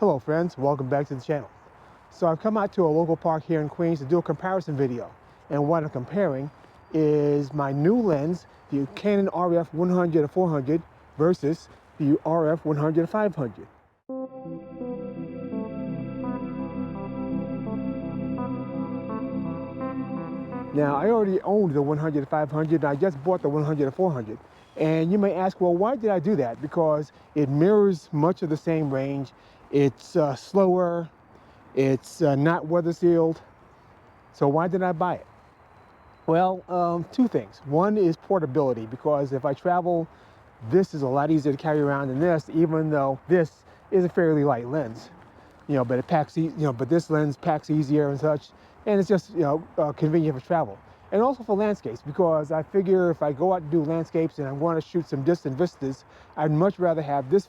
Hello friends, welcome back to the channel. So I've come out to a local park here in Queens to do a comparison video. And what I'm comparing is my new lens, the Canon RF 100-400 versus the RF 100-500. Now I already owned the 100-500 and I just bought the 100-400. And you may ask, well, why did I do that? Because it mirrors much of the same range. It's slower, it's not weather sealed. So why did I buy it? Well, two things. One is portability, because if I travel, this is a lot easier to carry around than this, even though this is a fairly light lens. But it packs, but this lens packs easier and such, and it's just, convenient for travel. And also for landscapes, because I figure if I go out and do landscapes and I want to shoot some distant vistas, I'd much rather have this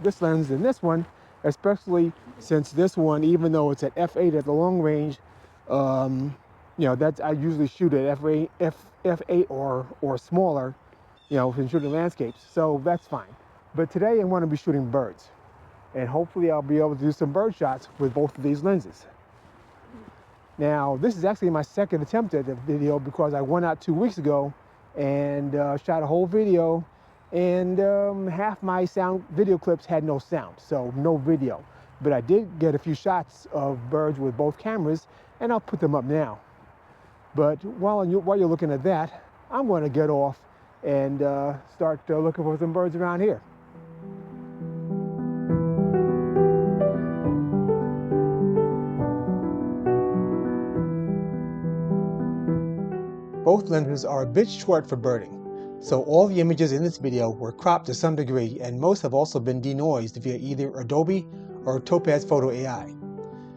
this lens than this one, especially since this one, even though it's at f8 at the long range, that's, I usually shoot at f8 or smaller, when shooting landscapes, so that's fine. But today I want to be shooting birds, and hopefully I'll be able to do some bird shots with both of these lenses. Now, this is actually my second attempt at the video, because I went out 2 weeks ago and shot a whole video, and half my video clips had no sound, so no video. But I did get a few shots of birds with both cameras, and I'll put them up now. But while you're looking at that, I'm going to get off and start looking for some birds around here. Both lenses are a bit short for birding, so all the images in this video were cropped to some degree, and most have also been denoised via either Adobe or Topaz Photo AI.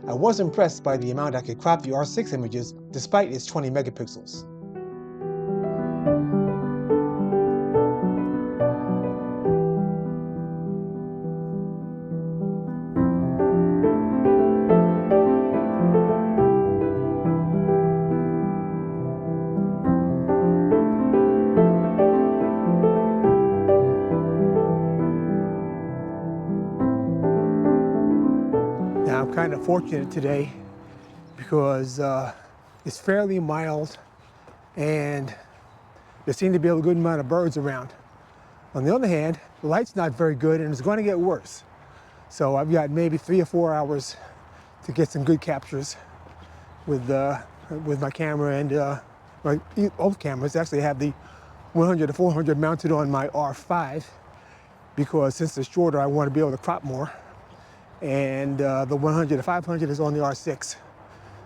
I was impressed by the amount I could crop the R6 images despite its 20 megapixels. Now I'm kind of fortunate today because it's fairly mild and there seem to be a good amount of birds around. On the other hand, the light's not very good and it's going to get worse. So I've got maybe 3 or 4 hours to get some good captures with my camera and both cameras. Actually, I have the 100-400 mounted on my R5 because since it's shorter, I want to be able to crop more. And the 100-500 is on the R6.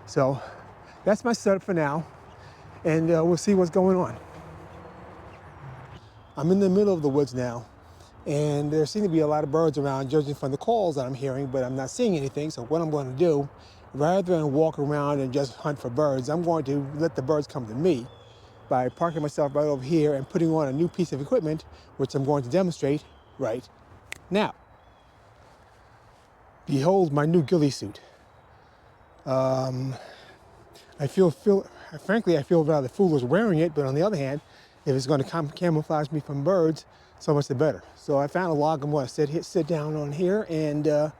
So that's my setup for now, and we'll see what's going on. I'm in the middle of the woods now, and there seem to be a lot of birds around, judging from the calls that I'm hearing, but I'm not seeing anything. So what I'm going to do, rather than walk around and just hunt for birds, I'm going to let the birds come to me by parking myself right over here and putting on a new piece of equipment, which I'm going to demonstrate right now. Behold my new ghillie suit. Frankly, I feel rather foolish wearing it, but on the other hand, if it's going to camouflage me from birds, so much the better. So I found a log I'm going to sit down on here, and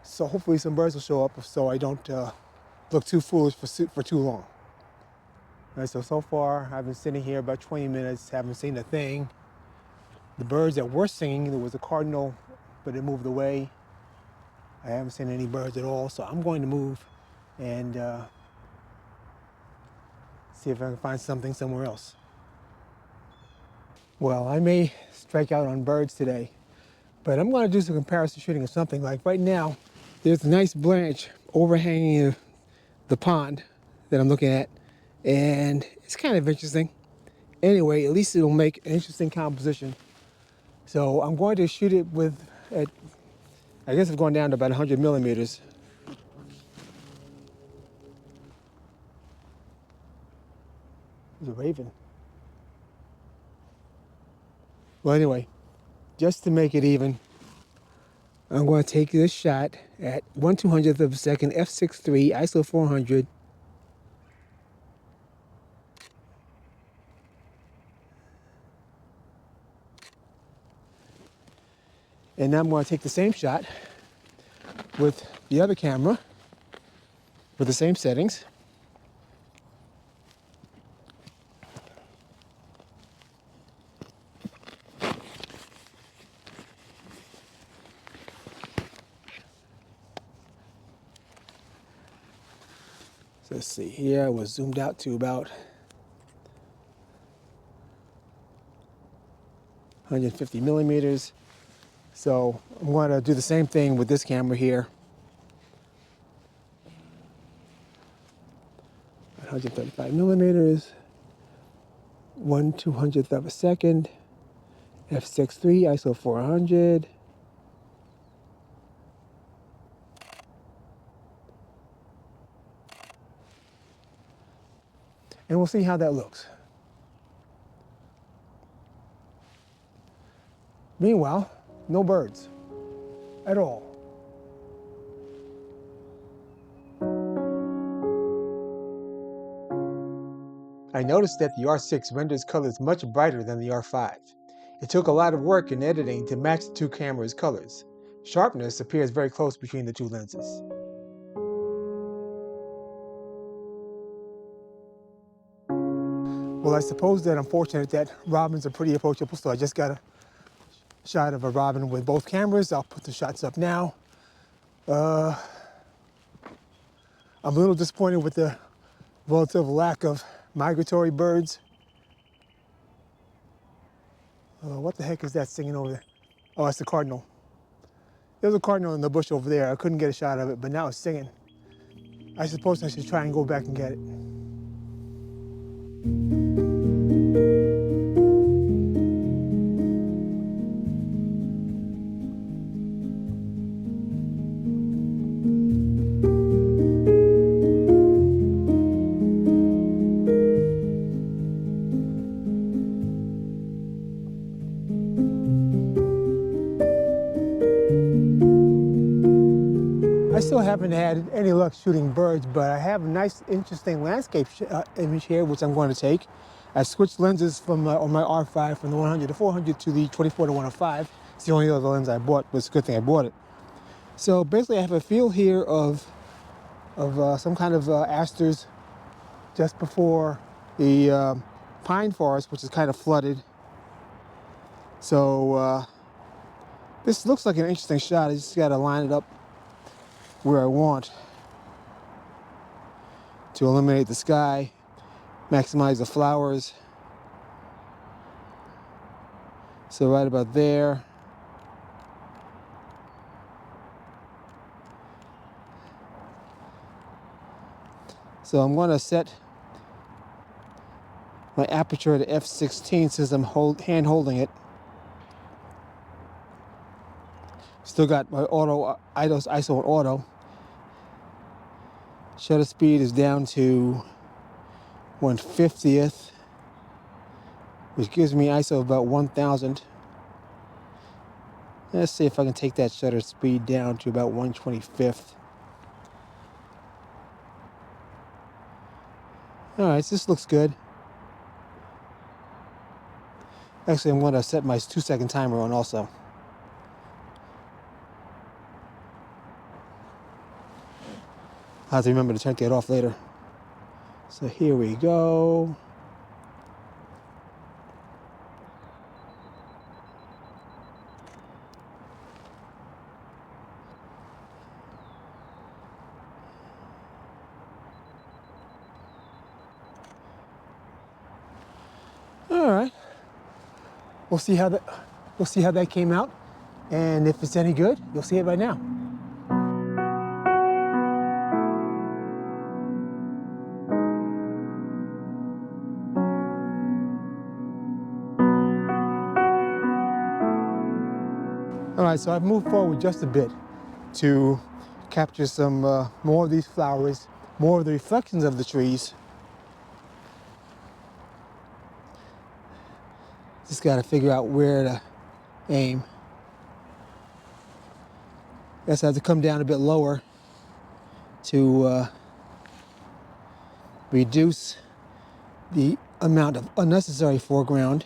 so hopefully some birds will show up so I don't look too foolish for too long. All right, so far I've been sitting here about 20 minutes, haven't seen a thing. The birds that were singing, there was a cardinal, but it moved away. I haven't seen any birds at all, so I'm going to move and see if I can find something somewhere else. Well, I may strike out on birds today, but I'm going to do some comparison shooting of something. Like right now, there's a nice branch overhanging the pond that I'm looking at, and it's kind of interesting. Anyway, at least it'll make an interesting composition. So I'm going to shoot it I guess I've gone down to about 100 millimeters. There's a raven. Well, anyway, just to make it even, I'm going to take this shot at 1/200th of a second, f6.3, ISO 400. And now I'm going to take the same shot with the other camera with the same settings. So let's see here, I was zoomed out to about 150 millimeters. So I'm going to do the same thing with this camera here. 135 millimeters, 1/200th of a second, f6.3, ISO 400. And we'll see how that looks. Meanwhile, no birds at all. I noticed that the R6 renders colors much brighter than the R5. It took a lot of work in editing to match the two cameras' colors. Sharpness appears very close between the two lenses. Well, I suppose that I'm fortunate that robins are pretty approachable, so I just got a shot of a robin with both cameras. I'll put the shots up now. I'm a little disappointed with the relative lack of migratory birds. What the heck is that singing over there? Oh, it's the cardinal. There's a cardinal in the bush over there. I couldn't get a shot of it, but now it's singing. I suppose I should try and go back and get it. I still haven't had any luck shooting birds, but I have a nice, interesting landscape image here, which I'm going to take. I switched lenses from on my R5 from the 100 to 400 to the 24 to 105. It's the only other lens I bought, but it's a good thing I bought it. So basically, I have a field here of some kind of asters just before the pine forest, which is kind of flooded. So this looks like an interesting shot. I just got to line it up where I want to eliminate the sky, maximize the flowers. So right about there. So I'm going to set my aperture to f16 since I'm hand holding it. Still got my auto ISO and auto. Shutter speed is down to 1/50th, which gives me ISO about 1000. Let's see if I can take that shutter speed down to about 1/25th. All right, so this looks good. Actually, I'm going to set my 2-second timer on also. I'll have to remember to turn that off later. So here we go. All right. We'll see how that came out, and if it's any good, you'll see it right now. All right, so I've moved forward just a bit to capture some more of these flowers, more of the reflections of the trees. Just got to figure out where to aim. Guess I have to come down a bit lower to reduce the amount of unnecessary foreground.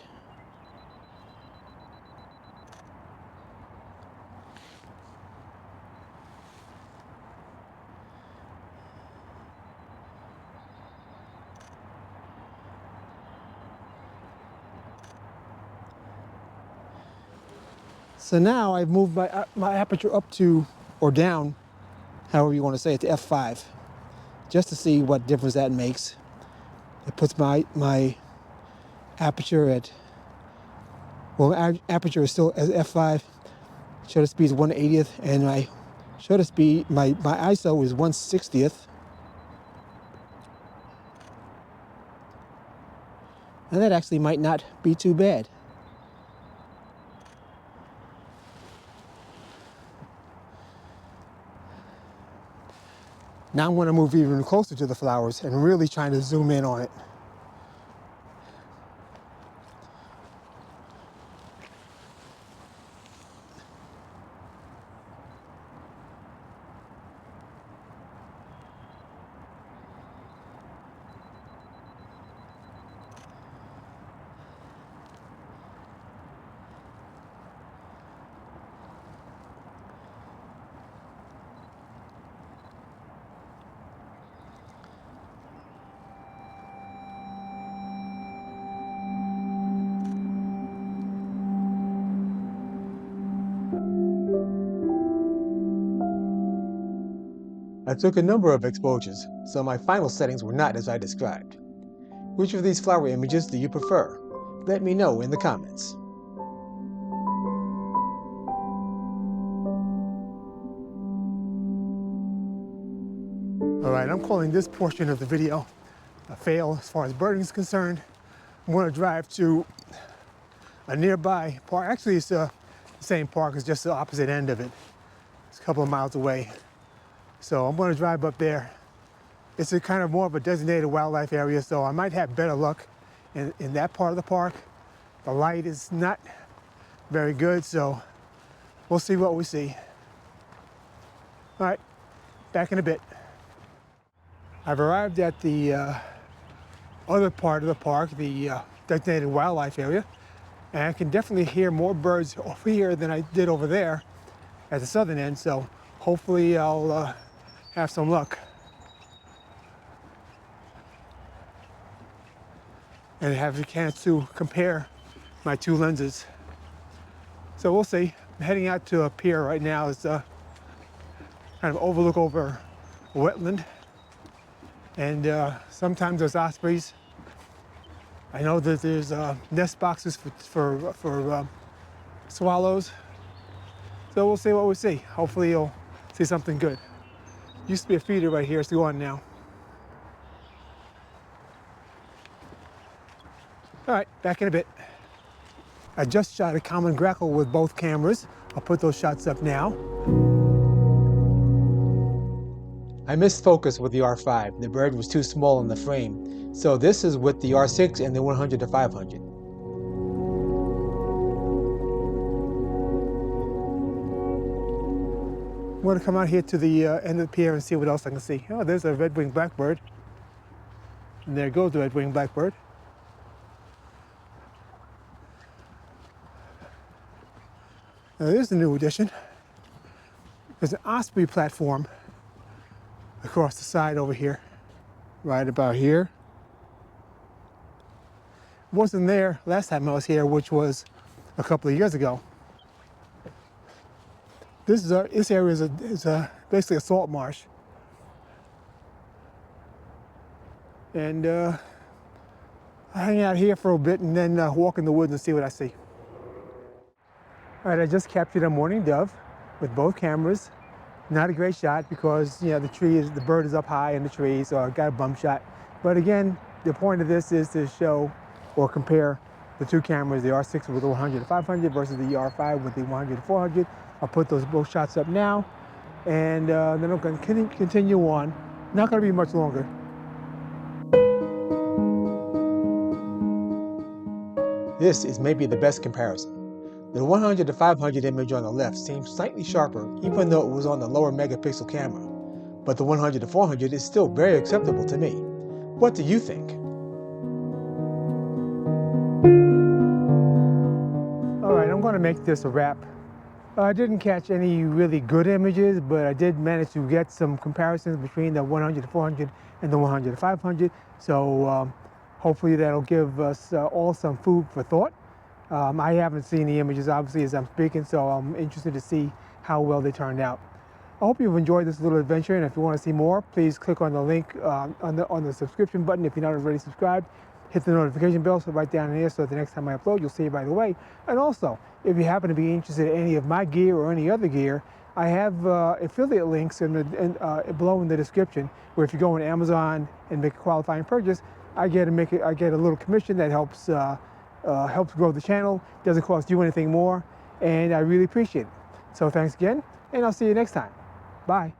So now I've moved my aperture up to, or down, however you want to say it, to f5, just to see what difference that makes. It puts my aperture at, well, aperture is still at f5, shutter speed is 1/80th, and my shutter speed, my ISO is 1/60th. And that actually might not be too bad. Now I'm going to move even closer to the flowers and really trying to zoom in on it. I took a number of exposures, so my final settings were not as I described. Which of these flower images do you prefer? Let me know in the comments. Alright, I'm calling this portion of the video a fail as far as birding is concerned. I'm going to drive to a nearby park. Actually, it's the same park, it's just the opposite end of it. It's a couple of miles away. So I'm going to drive up there. It's a kind of more of a designated wildlife area, so I might have better luck in that part of the park. The light is not very good, so we'll see what we see. All right, back in a bit. I've arrived at the other part of the park, the designated wildlife area, and I can definitely hear more birds over here than I did over there at the southern end, so hopefully I'll have some luck and have a chance to compare my two lenses. So we'll see. I'm heading out to a pier right now. It's kind of overlook over a wetland, and sometimes there's ospreys. I know that there's nest boxes for swallows. So we'll see what we see. Hopefully you'll see something good. Used to be a feeder right here, it's gone now. All right, back in a bit. I just shot a common grackle with both cameras. I'll put those shots up now. I missed focus with the R5. The bird was too small in the frame. So this is with the R6 and the 100 to 500. I'm going to come out here to the end of the pier and see what else I can see. Oh, there's a red-winged blackbird. And there goes the red-winged blackbird. Now there's the new addition. There's an osprey platform across the side over here, right about here. It wasn't there last time I was here, which was a couple of years ago. This area is basically a salt marsh. And I hang out here for a bit and then walk in the woods and see what I see. All right, I just captured a mourning dove with both cameras. Not a great shot because, you know, the bird is up high in the tree, so I got a bum shot. But again, the point of this is to show or compare the two cameras, the R6 with the 100 to 500 versus the R5 with the 100 to 400. I'll put those both shots up now, and then I'm going to continue on. Not going to be much longer. This is maybe the best comparison. The 100 to 500 image on the left seems slightly sharper, even though it was on the lower megapixel camera. But the 100 to 400 is still very acceptable to me. What do you think? All right, I'm going to make this a wrap. I didn't catch any really good images, but I did manage to get some comparisons between the 100 to 400 and the 100 to 500. So hopefully that'll give us all some food for thought. I haven't seen the images obviously as I'm speaking, so I'm interested to see how well they turned out. I hope you've enjoyed this little adventure, and if you want to see more, please click on the link on the subscription button if you're not already subscribed. Hit the notification bell so right down in there so that the next time I upload, you'll see it right away. And also, if you happen to be interested in any of my gear or any other gear, I have affiliate links below in the description, where if you go on Amazon and make a qualifying purchase, I get a little commission that helps grow the channel. Doesn't cost you anything more, and I really appreciate it. So thanks again, and I'll see you next time. Bye.